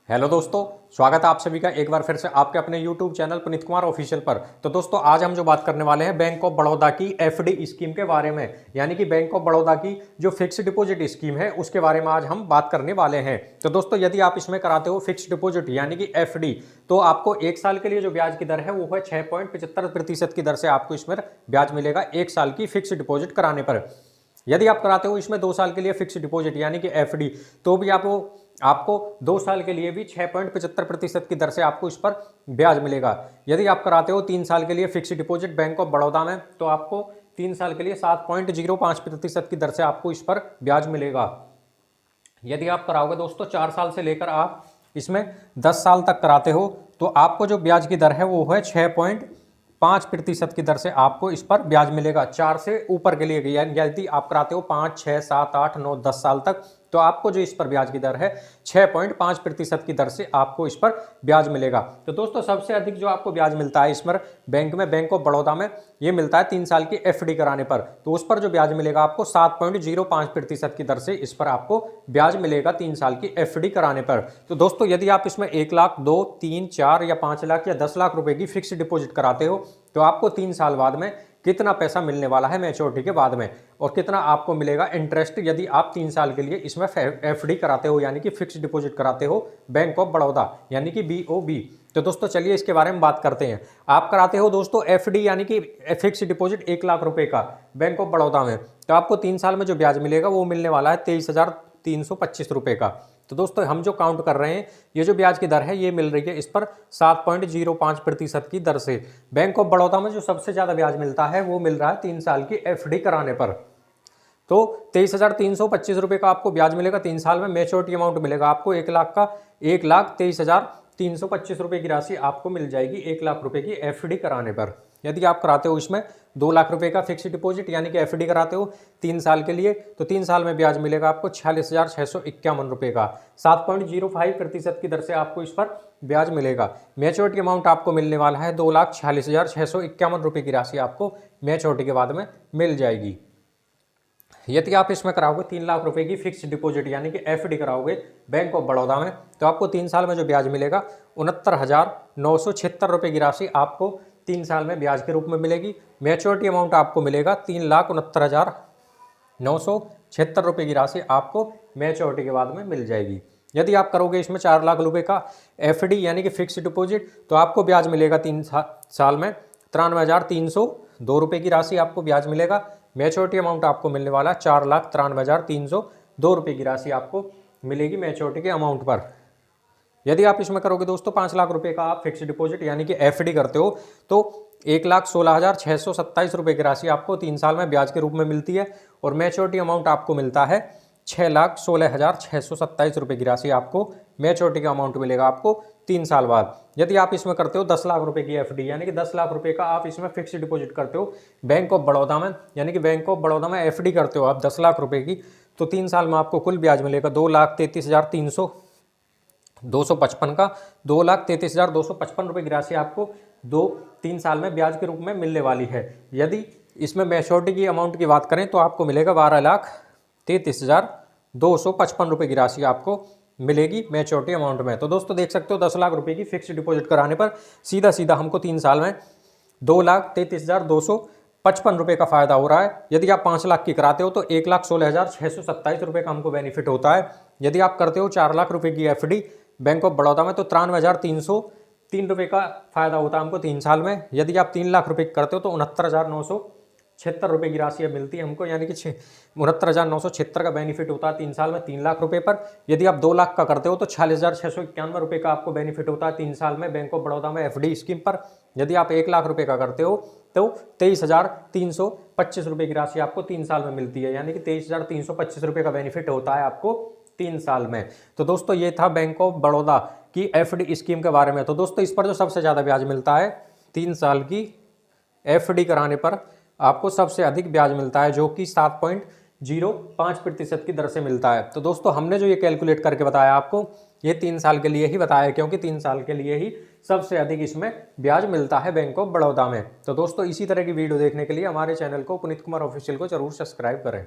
Hello दोस्तों, स्वागत है आप सभी का एक बार फिर से आपके अपने YouTube channel Puneet Kumar official पर। तो दोस्तों आज हम जो बात करने वाले हैं बैंक ऑफ बड़ौदा की एफडी स्कीम के बारे में, यानी कि बैंक ऑफ बड़ौदा की जो फिक्स डिपॉजिट स्कीम है उसके बारे में आज हम बात करने वाले हैं। तो दोस्तों यदि आप इसमें कराते हो फिक्स डिपॉजिट यानी कि एफडी, तो आपको एक साल के लिए जो ब्याज की दर है वो है 6.75% की दर से आपको इसमें ब्याज मिलेगा एक साल की फिक्स डिपॉजिट कराने पर। यदि आप कराते हो इसमें 2 साल के लिए फिक्स डिपॉजिट यानी कि एफडी, तो भी आपको 2 साल के लिए भी 6.75% की दर से आपको इस पर ब्याज मिलेगा। यदि आप कराते हो 3 साल के लिए fix deposit bank of Baroda में, तो आपको 3 साल के लिए 7.05% की दर से आपको इस पर ब्याज मिलेगा। यदि आप कराओगे दोस्तों 4 साल से लेकर आप इसमें 10 साल तक कराते हो, तो आपको जो ब्याज की दर है वो है 6.5% की दर से आपको इस पर ब्याज मिलेगा। 4 से ऊपर के लिए यदि आप कराते हो 5, 6, 7, 8, 9, 10 साल तक, तो आपको जो इस पर ब्याज की दर है 6.5% की दर से आपको इस पर ब्याज मिलेगा। तो दोस्तों सबसे अधिक जो आपको ब्याज मिलता है इस पर बैंक ऑफ बड़ौदा में ये मिलता है 3 साल की एफडी कराने पर। तो उस पर जो ब्याज मिलेगा आपको 7.05% की दर से इस पर आपको ब्याज मिलेगा 3 साल की एफडी कराने पर। तो दोस्तों यदि आप इसमें 1 लाख, 2, 3, 4 या 5 लाख या 10 लाख रुपए की फिक्स डिपॉजिट कराते हो, तो आपको 3 साल बाद में कितना पैसा मिलने वाला है मैच्योरिटी के बाद में, और कितना आपको मिलेगा इंटरेस्ट यदि आप 3 साल के लिए इसमें एफडी कराते हो यानी कि फिक्स डिपॉजिट कराते हो बैंक ऑफ बड़ौदा यानी कि बीओबी। तो दोस्तों चलिए इसके बारे में बात करते हैं। आप कराते हो दोस्तों एफडी यानी कि फिक्स डिपॉजिट 1 लाख रुपए का बैंक ऑफ बड़ौदा में, तो आपको 3 साल में जो ब्याज मिलेगा वो मिलने वाला है 23,325 रुपए का। तो दोस्तों हम जो काउंट कर रहे हैं, ये जो ब्याज की दर है ये मिल रही है इस पर 7.05% की दर से। बैंक ऑफ बड़ौदा में जो सबसे ज्यादा ब्याज मिलता है वो मिल रहा है 3 साल की एफडी कराने पर। तो 23,325 रुपए का आपको ब्याज मिलेगा 3 साल में। मैच्योरिटी अमाउंट मिलेगा आपको 1 लाख का, 1,23,325 रुपए की राशि आपको मिल जाएगी 1 लाख रुपए की एफडी कराने पर। यदि आप कराते हो इसमें 2 लाख रुपए का फिक्स डिपॉजिट यानी कि एफडी कराते हो 3 साल के लिए, तो 3 साल में ब्याज मिलेगा आपको 46,651 रुपए का। 7.05% की दर से आपको इस पर ब्याज मिलेगा। मैच्योरिटी अमाउंट आपको मिलने वाला है 2,46,651 रुपए की राशि आपको मैच्योरिटी के बाद में मिल जाएगी। यदि आप इसमें कराओगे 3 लाख रुपए की फिक्स डिपॉजिट यानी कि एफडी कराओगे बैंक ऑफ बड़ौदा में, तो आपको 3 साल में जो ब्याज मिलेगा 69,976 रुपए की राशि आपको 3 साल में ब्याज के रूप में मिलेगी। मैच्योरिटी अमाउंट आपको मिलेगा 3,69,976 रुपए की राशि आपको मैच्योरिटी के बाद में मिल जाएगी। यदि आप करोगे इसमें 4 लाख रुपए का एफडी यानी कि फिक्स डिपॉजिट, तो आपको ब्याज मिलेगा 3 साल में 93,302 रुपए की राशि आपको ब्याज मिलेगा। मैच्योरिटी अमाउंट आपको मिलने वाला 4,93,302 रुपए की राशि आपको मिलेगी मैच्योरिटी के अमाउंट पर। यदि आप इसमें करोगे दोस्तों 5 लाख रुपए का आप फिक्स डिपॉजिट यानी कि एफडी करते हो, तो 1,16,627 रुपए की राशि आपको 3 साल में ब्याज के रूप में मिलती है, और मैच्योरिटी अमाउंट आपको मिलता है 6,16,627 रुपए की राशि आपको मैच्योरिटी का अमाउंट मिलेगा आपको 3 साल बाद। यदि आप इसमें करते हो 10 लाख रुपए की एफडी यानी कि 10 लाख रुपए का आप इसमें फिक्स डिपॉजिट करते हो बैंक ऑफ बड़ौदा में, यानी कि बैंक ऑफ बड़ौदा में एफडी करते हो आप 10 लाख रुपए की, तो 3 साल में आपको कुल ब्याज मिलेगा 2,33,255 का। 2,33,255 रुपए की राशि आपको 3 साल में ब्याज के रूप में मिलने वाली है। यदि इसमें मैच्योरिटी की अमाउंट की बात करें तो आपको मिलेगा 12,33,255 रुपए की राशि आपको मिलेगी मैच्योरिटी अमाउंट में। तो दोस्तों देख सकते हो 10 लाख रुपए की फिक्स डिपॉजिट कराने पर सीधा सीधा हमको 3 साल में 2,33,255 रुपए का फायदा हो रहा है। यदि आप 5 लाख की कराते हो तो 1,16,627 रुपए का हमको बेनिफिट होता है। यदि आप करते हो 4 लाख रुपए की एफडी बैंक ऑफ बड़ौदा में, तो 93,303 रुपए का फायदा होता है हमको 3 साल में। यदि आप 3 लाख रुपए करते हो तो 69,976 रुपए की राशि मिलती है हमको, यानी कि 69,976 का बेनिफिट होता है 3 साल में 3 लाख रुपए पर। यदि आप 2 लाख का करते हो तो 46,691 रुपए का आपको बेनिफिट होता है 3 साल में बैंक ऑफ बड़ौदा में एफडी स्कीम पर। यदि आप 1 लाख रुपए का करते हो तो 23,325 रुपए की राशि आपको 3 साल में मिलती है, यानी कि 23,325 रुपए का बेनिफिट होता है आपको 3 साल में। तो दोस्तों ये था बैंक ऑफ बड़ौदा की एफडी स्कीम के बारे में। तो दोस्तों इस पर जो सबसे ज़्यादा ब्याज मिलता है 3 साल की एफडी कराने पर आपको सबसे अधिक ब्याज मिलता है, जो कि 7.05% की दर से मिलता है। तो दोस्तों हमने जो ये कैलकुलेट करके बताया आपको, ये 3 साल के लिए ही बताया, क्योंकि 3 साल के लिए ही सबसे अधिक इसमें ब्याज मिलता है बैंक ऑफ बड़ौदा में। तो दोस्तों इसी तरह की वीडियो देखने के लिए हमारे चैनल को पुनीत कुमार ऑफिशियल को जरूर सब्सक्राइब करें।